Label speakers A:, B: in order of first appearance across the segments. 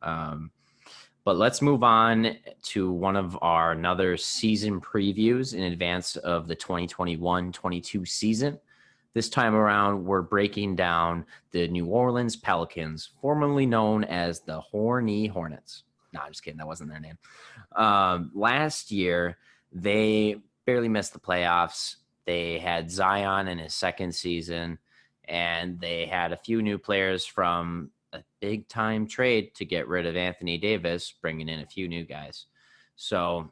A: But let's move on to one of our another season previews in advance of the 2021-22 season. This time around, we're breaking down the New Orleans Pelicans, formerly known as the Horny Hornets. No, I'm just kidding. That wasn't their name. Last year, they barely missed the playoffs. They had Zion in his second season, and they had a few new players from a big time trade to get rid of Anthony Davis, bringing in a few new guys. So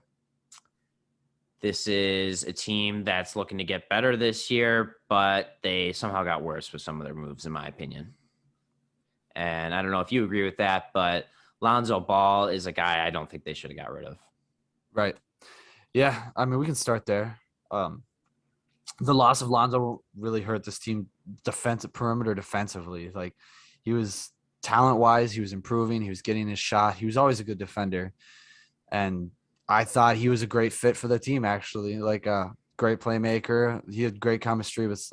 A: this is a team that's looking to get better this year, but they somehow got worse with some of their moves, in my opinion. And I don't know if you agree with that, but Lonzo Ball is a guy I don't think they should have got rid of.
B: Right. Yeah, I mean, we can start there. The loss of Lonzo really hurt this team perimeter defensively. Like, he was talent-wise, he was improving, he was getting his shot. He was always a good defender. And I thought he was a great fit for the team, actually. Like, a great playmaker. He had great chemistry with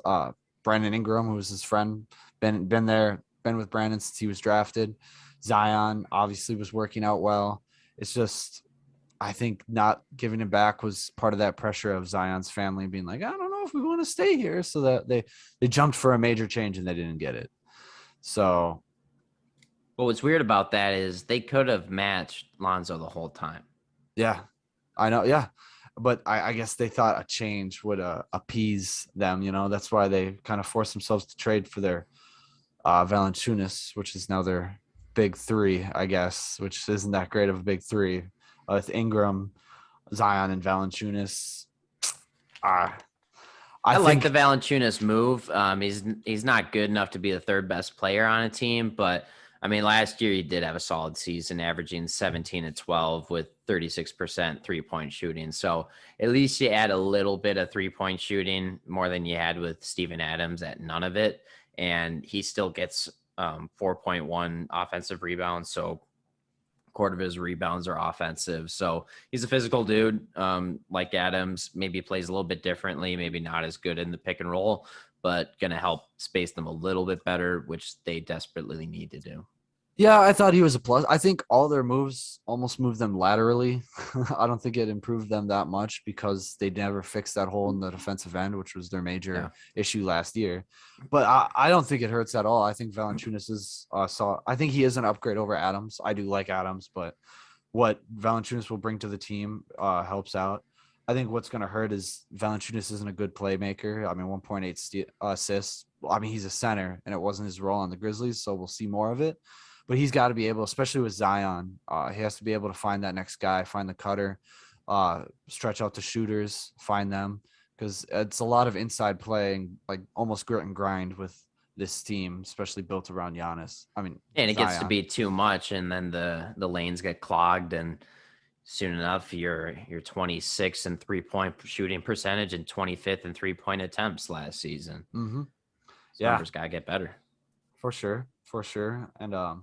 B: Brandon Ingram, who was his friend. Been with Brandon since he was drafted. Zion obviously was working out well. It's just, I think not giving him back was part of that pressure of Zion's family being like, I don't know if we want to stay here. So that they jumped for a major change and they didn't get it. So.
A: Well, what's weird about that is they could have matched Lonzo the whole time.
B: Yeah, I know. Yeah. But I guess they thought a change would appease them. You know, that's why they kind of forced themselves to trade for their Valanciunas, which is now their big three, I guess, which isn't that great of a big three. With Ingram, Zion, and Valanciunas. I
A: like the Valanciunas move. He's not good enough to be the third best player on a team, but I mean, last year he did have a solid season, averaging 17 and 12 with 36% 3-point shooting. So at least you add a little bit of 3-point shooting, more than you had with Steven Adams at none of it. And he still gets 4.1 offensive rebounds. So a quarter of his rebounds are offensive. So he's a physical dude, like Adams. Maybe plays a little bit differently, maybe not as good in the pick and roll, but going to help space them a little bit better, which they desperately need to do.
B: Yeah, I thought he was a plus. I think all their moves almost moved them laterally. I don't think it improved them that much because they never fixed that hole in the defensive end, which was their major issue last year. But I don't think it hurts at all. I think Valanciunas is I think he is an upgrade over Adams. I do like Adams, but what Valanciunas will bring to the team helps out. I think what's going to hurt is Valanciunas isn't a good playmaker. I mean, 1.8 assists. I mean, he's a center, and it wasn't his role on the Grizzlies, so we'll see more of it. But he's got to be able, especially with Zion, he has to be able to find that next guy, find the cutter, stretch out the shooters, find them, because it's a lot of inside playing, like almost grit and grind with this team, especially built around Giannis. I mean,
A: and it gets to be too much, and then the lanes get clogged, and soon enough you're 26 in 3-point shooting percentage and 25th in 3-point attempts last season.
B: Mm-hmm.
A: So numbers gotta get better.
B: For sure. And
A: so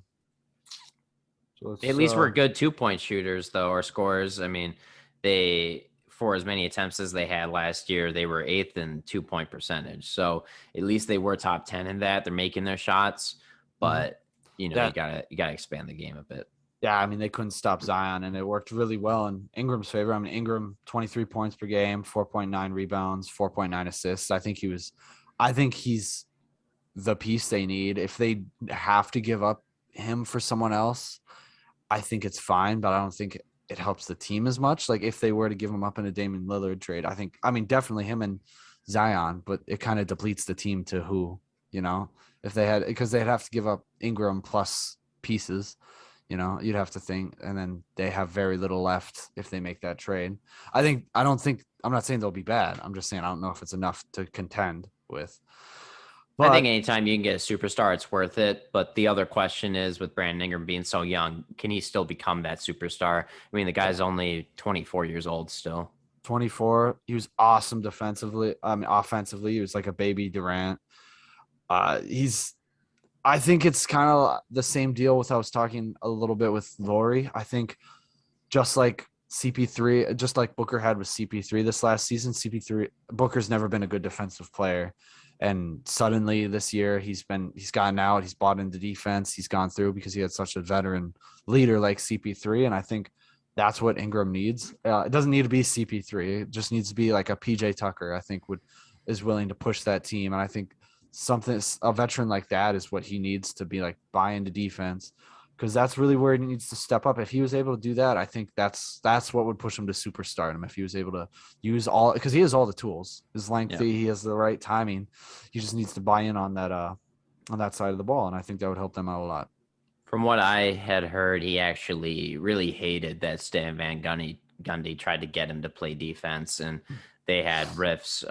A: at least we're good 2-point shooters though, or scorers. I mean, they, for as many attempts as they had last year, they were 8th in 2-point percentage. So at least they were top 10 in that. They're making their shots, but you gotta expand the game a bit.
B: Yeah, I mean, they couldn't stop Zion, and it worked really well in Ingram's favor. I mean, Ingram, 23 points per game, 4.9 rebounds, 4.9 assists. I think he's the piece they need. If they have to give up him for someone else, I think it's fine, but I don't think it helps the team as much. Like, if they were to give him up in a Damian Lillard trade, definitely him and Zion, but it kind of depletes the team to who, if they had, because they'd have to give up Ingram plus pieces. You'd have to think, and then they have very little left if they make that trade. I'm not saying they'll be bad. I'm just saying I don't know if it's enough to contend with.
A: But I think anytime you can get a superstar, it's worth it. But the other question is, with Brandon Ingram being so young, can he still become that superstar? I mean, the guy's only 24 years old still.
B: 24. He was awesome defensively. Offensively, he was like a baby Durant. I think it's kind of the same deal with, I was talking a little bit with Laurie. I think just like CP3, just like Booker had with CP3 this last season, Booker's never been a good defensive player. And suddenly this year he's gotten out, he's bought into defense, he's gone through because he had such a veteran leader like CP3. And I think that's what Ingram needs. It doesn't need to be CP3. It just needs to be like a PJ Tucker, I think is willing to push that team. And I think a veteran like that is what he needs to be like buy into defense, because that's really where he needs to step up. If he was able to do that, I think that's what would push him to superstardom. If he was able to use because he has all the tools, his lengthy, he has the right timing. He just needs to buy in on that side of the ball, and I think that would help them out a lot.
A: From what I had heard, he actually really hated that Stan Van Gundy tried to get him to play defense, and they had riffs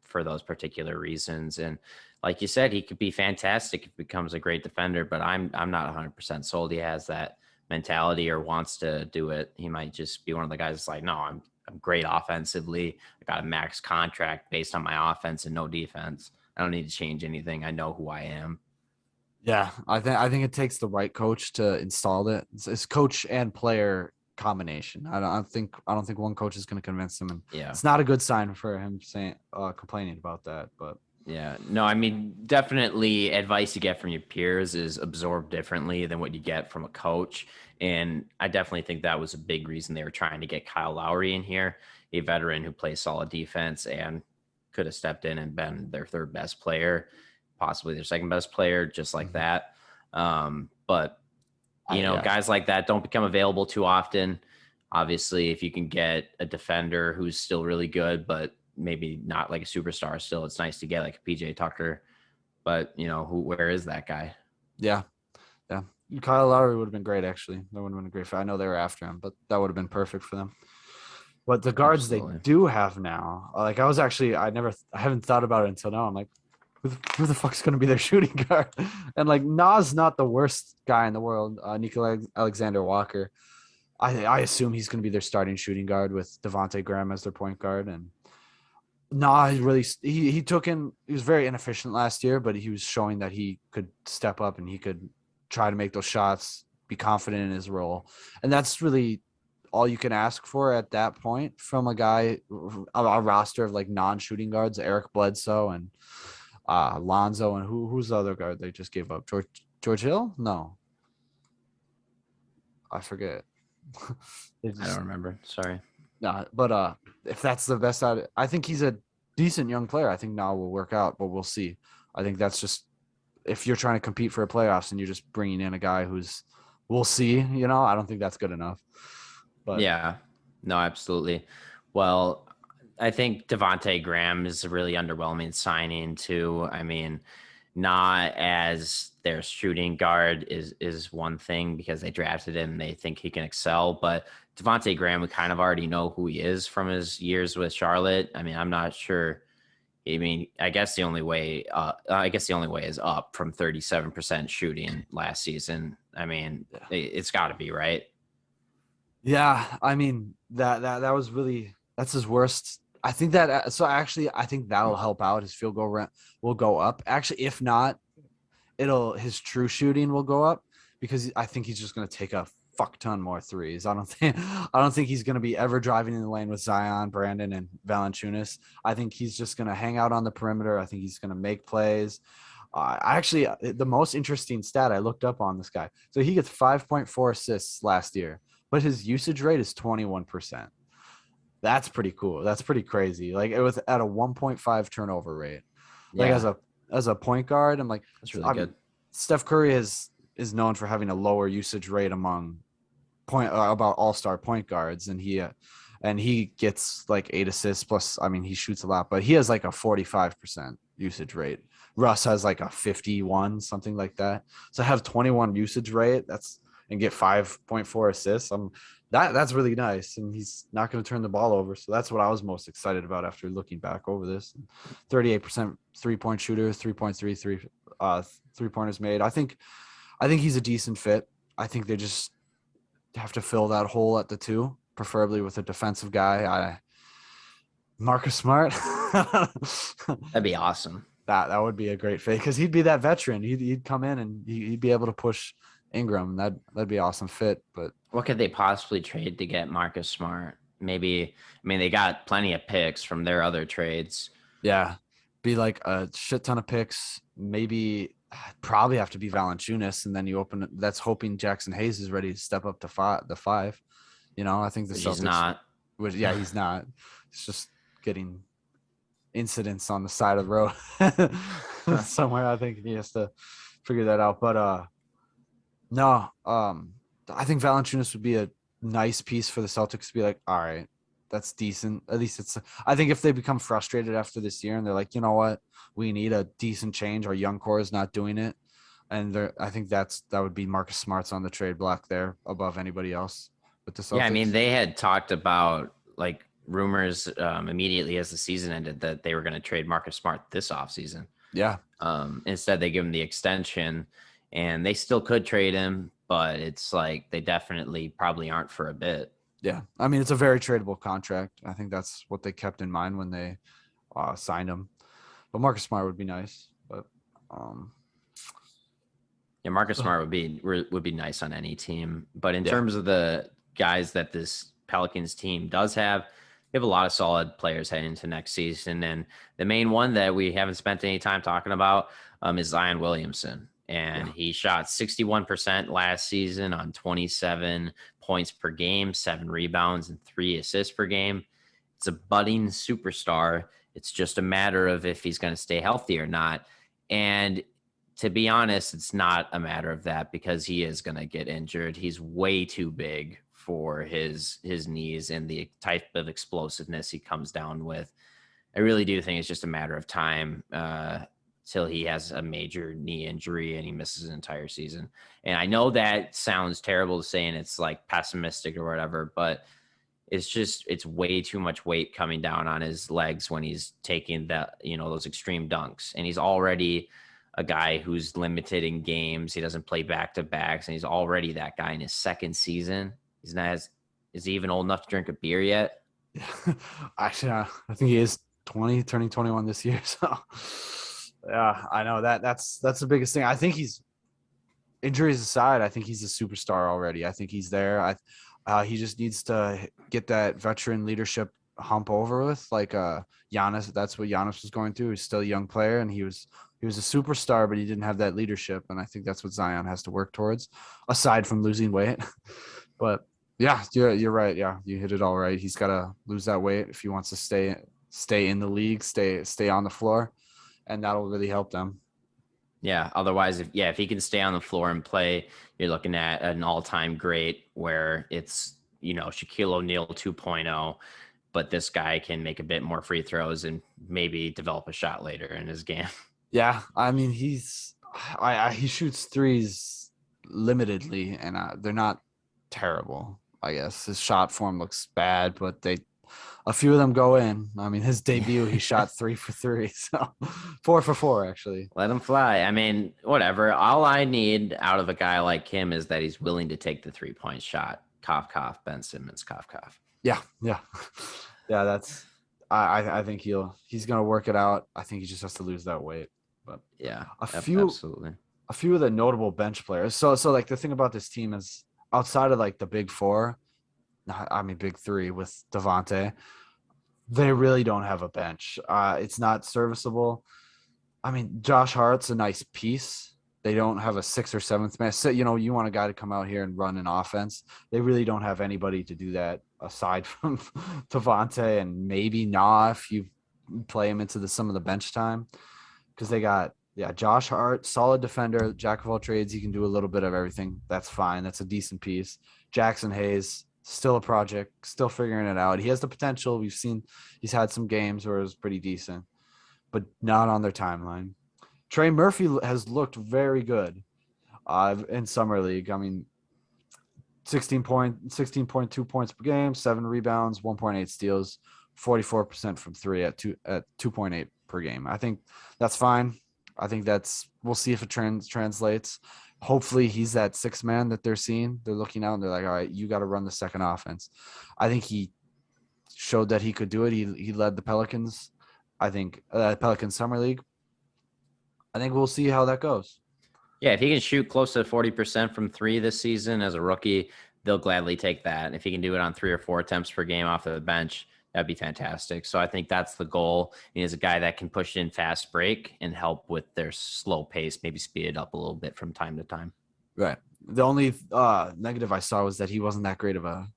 A: for those particular reasons. And like you said, he could be fantastic if he becomes a great defender, but I'm not 100% sold he has that mentality or wants to do it. He might just be one of the guys that's like, no, I'm great offensively. I got a max contract based on my offense and no defense. I don't need to change anything. I know who I am.
B: Yeah, I think it takes the right coach to install it. It's coach and player combination. I don't think one coach is going to convince him, and it's not a good sign for him saying complaining about that. But
A: yeah, no, I mean, definitely advice you get from your peers is absorbed differently than what you get from a coach. And I definitely think that was a big reason they were trying to get Kyle Lowry in here, a veteran who plays solid defense and could have stepped in and been their third best player, possibly their second best player, just like that. But, guys like that don't become available too often. Obviously, if you can get a defender who's still really good, but maybe not like a superstar still, it's nice to get like a PJ Tucker, but where is that guy?
B: Yeah. Kyle Lowry would have been great. Actually, that would have been a great fit. I know they were after him, but that would have been perfect for them. But the guards they do have now, like I haven't thought about it until now. I'm like, who the fuck's going to be their shooting guard? And like Nas, not the worst guy in the world. Nico Alexander Walker, I assume he's going to be their starting shooting guard with Devontae Graham as their point guard. And he was very inefficient last year, but he was showing that he could step up and he could try to make those shots, be confident in his role. And that's really all you can ask for at that point from a guy, a roster of like non-shooting guards, Eric Bledsoe and Lonzo, and who's the other guard they just gave up? George Hill? No. I forget.
A: I don't remember. Sorry.
B: No, but if that's the best out, I think he's a decent young player. I think now will work out, but we'll see. I think that's just if you're trying to compete for a playoffs and you're just bringing in a guy we'll see. I don't think that's good enough. But
A: yeah, no, absolutely. Well, I think Devontae Graham is a really underwhelming signing too. I mean, not as their shooting guard is one thing because they drafted him and they think he can excel, but Devontae Graham, we kind of already know who he is from his years with Charlotte. I mean, I'm not sure. I mean, I guess the only way is up from 37% shooting last season. I mean, it's got to be, right?
B: Yeah, I mean that was really that's his worst. I think that'll help out. His field goal rent will go up. Actually, if not, his true shooting will go up because I think he's just going to take a fuck ton more threes. I don't think he's going to be ever driving in the lane with Zion, Brandon, and Valanciunas. I think he's just going to hang out on the perimeter. I think he's going to make plays. The most interesting stat I looked up on this guy. So he gets 5.4 assists last year, but his usage rate is 21%. That's pretty cool. That's pretty crazy. Like it was at a 1.5 turnover rate. Like as a point guard, I'm like,
A: that's really good.
B: Steph Curry is known for having a lower usage rate among about all-star point guards, and he gets like 8 assists plus. I mean, he shoots a lot, but he has like a 45% usage rate. Russ has like a 51, something like that. So have 21 usage rate. And get 5.4 assists. That's really nice, and he's not going to turn the ball over. So that's what I was most excited about after looking back over this. 38% 3-point shooter, 3.33 3-pointers made. I think he's a decent fit. I think they just have to fill that hole at the 2, preferably with a defensive guy. Marcus Smart.
A: That'd be awesome.
B: That would be a great fit because he'd be that veteran. He'd come in and he'd be able to push Ingram. That'd be an awesome fit. But
A: what could they possibly trade to get Marcus Smart? Maybe, I mean, they got plenty of picks from their other trades.
B: Yeah. be like a shit ton of picks. Maybe probably have to be Valanciunas, and then you open. That's hoping Jackson Hayes is ready to step up to the five. I think the
A: Which he's
B: Celtics.
A: not.
B: Yeah, he's not. It's just getting incidents on the side of the road somewhere. I think he has to figure that out. But no, I think Valanciunas would be a nice piece for the Celtics to be like, all right, that's decent. At least I think if they become frustrated after this year and they're like, you know what, we need a decent change. Our young core is not doing it. And I think that would be Marcus Smart's on the trade block there above anybody else with the Celtics.
A: Yeah, I mean, they had talked about like rumors immediately as the season ended that they were going to trade Marcus Smart this offseason.
B: Yeah.
A: Instead, they give him the extension, and they still could trade him, but it's like they definitely probably aren't for a bit.
B: Yeah. I mean, it's a very tradable contract. I think that's what they kept in mind when they signed him. But Marcus Smart would be nice. But
A: yeah, Marcus Smart would be nice on any team. But in terms of the guys that this Pelicans team does have, they have a lot of solid players heading into next season. And the main one that we haven't spent any time talking about is Zion Williamson. And he shot 61% last season on 27 points per game, 7 rebounds, and 3 assists per game. It's a budding superstar. It's just a matter of if he's going to stay healthy or not. And to be honest, it's not a matter of that because he is going to get injured. He's way too big for his knees and the type of explosiveness he comes down with. I really do think it's just a matter of time till he has a major knee injury and he misses an entire season. And I know that sounds terrible to say and it's like pessimistic or whatever, but it's way too much weight coming down on his legs when he's taking those extreme dunks. And he's already a guy who's limited in games. He doesn't play back-to-backs, and he's already that guy in his second season. Is he even old enough to drink a beer yet?
B: Actually, I think he is 20, turning 21 this year. So, yeah, I know that's the biggest thing. I think injuries aside, I think he's a superstar already. I think he's there. He just needs to get that veteran leadership hump over with, like Giannis. That's what Giannis was going through. He's still a young player, and he was a superstar, but he didn't have that leadership. And I think that's what Zion has to work towards, aside from losing weight. But yeah, you're right. Yeah, you hit it all right. He's got to lose that weight if he wants to stay in the league, stay on the floor, and that'll really help them.
A: Yeah. Otherwise, if he can stay on the floor and play, you're looking at an all-time great where it's, Shaquille O'Neal 2.0, but this guy can make a bit more free throws and maybe develop a shot later in his game.
B: Yeah. I mean, he shoots threes limitedly, and they're not terrible. I guess his shot form looks bad, but a few of them go in. I mean, his debut, he shot 3 for 3, so 4 for 4 actually.
A: Let him fly. I mean, whatever. All I need out of a guy like him is that he's willing to take the 3-point shot. Cough, cough. Ben Simmons, cough, cough.
B: Yeah. That's. I think he's gonna work it out. I think he just has to lose that weight. But
A: yeah,
B: absolutely. A few of the notable bench players. So like the thing about this team is outside of like the big four, big three with Devontae, they really don't have a bench. It's not serviceable. I mean, Josh Hart's a nice piece. They don't have a 6th or 7th man. So, you want a guy to come out here and run an offense. They really don't have anybody to do that aside from Devontae and maybe Nah if you play him into some of the bench time. Because they got, Josh Hart, solid defender, jack of all trades. He can do a little bit of everything. That's fine. That's a decent piece. Jackson Hayes, still a project, still figuring it out. He has the potential. We've seen he's had some games where it was pretty decent, but not on their timeline. Trey Murphy has looked very good in Summer League. I mean, 16.2 points per game, 7 rebounds, 1.8 steals, 44% from 3 at 2.8 per game. I think that's fine. I think we'll see if it translates. Hopefully he's that 6th man that they're seeing. They're looking out and they're like, all right, you got to run the second offense. I think he showed that he could do it. He led the Pelicans. I think Pelicans Summer League. I think we'll see how that goes.
A: Yeah, if he can shoot close to 40% from 3 this season as a rookie, they'll gladly take that. If he can do it on 3 or 4 attempts per game off of the bench, That'd be fantastic. So I think that's the goal. He is a guy that can push in fast break and help with their slow pace, maybe speed it up a little bit from time to time.
B: Right. The only negative I saw was that he wasn't that great of a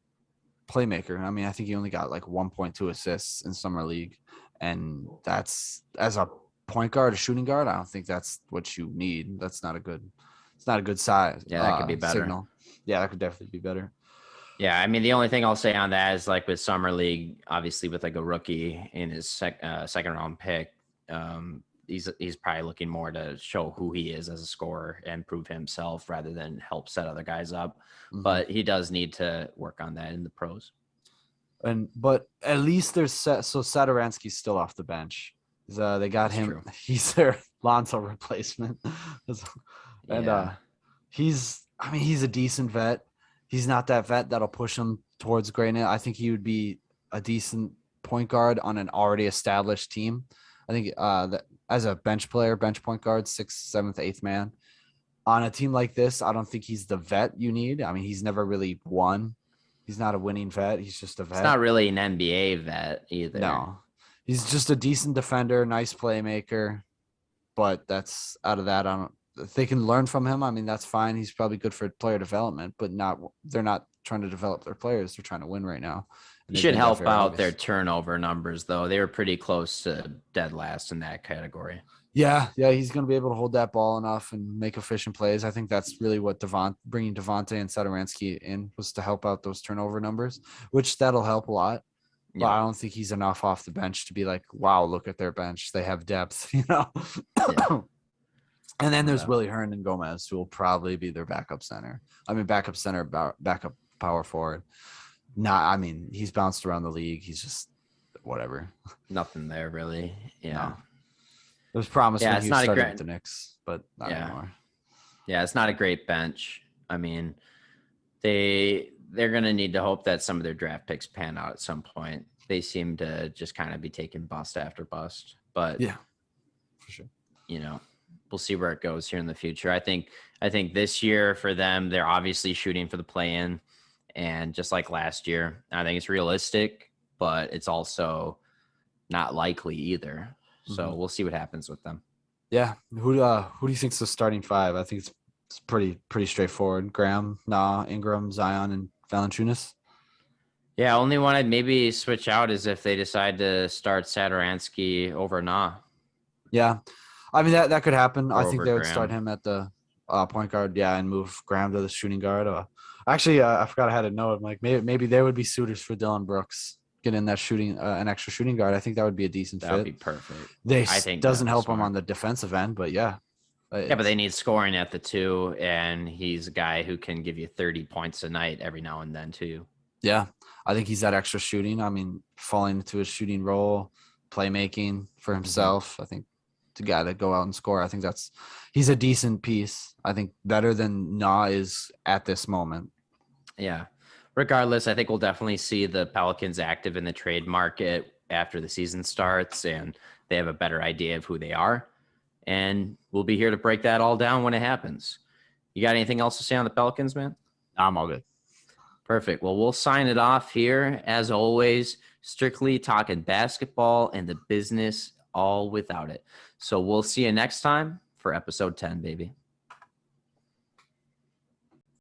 B: playmaker. I mean, I think he only got like 1.2 assists in summer league, and that's as a point guard, a shooting guard. I don't think that's what you need. That's not a good. It's not a good size.
A: Yeah, that could be better.
B: Signal. Yeah, that could definitely be better.
A: Yeah, I mean, the only thing I'll say on that is like with summer league, obviously with like a rookie in his second round pick, he's probably looking more to show who he is as a scorer and prove himself rather than help set other guys up. Mm-hmm. But he does need to work on that in the pros.
B: But at least there's so Satoransky's still off the bench. They got him.
A: True.
B: He's their Lonzo replacement, and he's a decent vet. He's not that vet that'll push him towards greatness. I think he would be a decent point guard on an already established team. I think that as a bench player, bench point guard, 6th, 7th, 8th man on a team like this, I don't think he's the vet you need. I mean, he's never really won. He's not a winning vet. He's just a vet.
A: He's not really an NBA vet either.
B: No, he's just a decent defender, nice playmaker. But that's out of that. If they can learn from him, I mean, that's fine. He's probably good for player development, but they're not trying to develop their players. They're trying to win right now.
A: He should help out their turnover numbers, though. They were pretty close to dead last in that category.
B: Yeah, he's going to be able to hold that ball enough and make efficient plays. I think that's really what bringing Devontae and Satoransky in was to help out those turnover numbers, which that'll help a lot. But I don't think he's enough off the bench to be like, wow, look at their bench. They have depth, Yeah. And then there's Willie Hernangomez, who will probably be their backup center. Backup center, backup power forward. He's bounced around the league. He's just whatever.
A: Nothing there, really. Yeah.
B: No. It was promising
A: he was starting
B: with the Knicks, but not anymore.
A: Yeah, it's not a great bench. I mean, they're going to need to hope that some of their draft picks pan out at some point. They seem to just kind of be taking bust after bust. But,
B: yeah, for sure.
A: We'll see where it goes here in the future. I think this year for them, they're obviously shooting for the play-in, and just like last year, I think it's realistic, but it's also not likely either. So we'll see what happens with them.
B: Yeah, who do you think's the starting five? I think it's pretty straightforward. Graham, Ingram, Zion, and Valanciunas.
A: Yeah, only one I'd maybe switch out is if they decide to start Satoransky over Nah.
B: Yeah. I mean, that could happen. I think they would
A: Graham.
B: start him at the point guard, and move Graham to the shooting guard. Actually, I forgot I had a note. Like maybe there would be suitors for Dylan Brooks. Get in that shooting, an extra shooting guard. I think that would be a decent fit.
A: That would be perfect.
B: I think doesn't help him on the defensive end, but yeah.
A: Yeah, but they need scoring at the 2, and he's a guy who can give you 30 points a night every now and then too.
B: Yeah, I think he's that extra shooting. I mean, falling into his shooting role, playmaking for himself. I think the guy that go out and score. I think he's a decent piece. I think better than Nah is at this moment.
A: Yeah. Regardless, I think we'll definitely see the Pelicans active in the trade market after the season starts, and they have a better idea of who they are. And we'll be here to break that all down when it happens. You got anything else to say on the Pelicans, man?
B: I'm all good.
A: Perfect. Well, we'll sign it off here. As always, strictly talking basketball and the business, all without it. So we'll see you next time for episode 10, baby.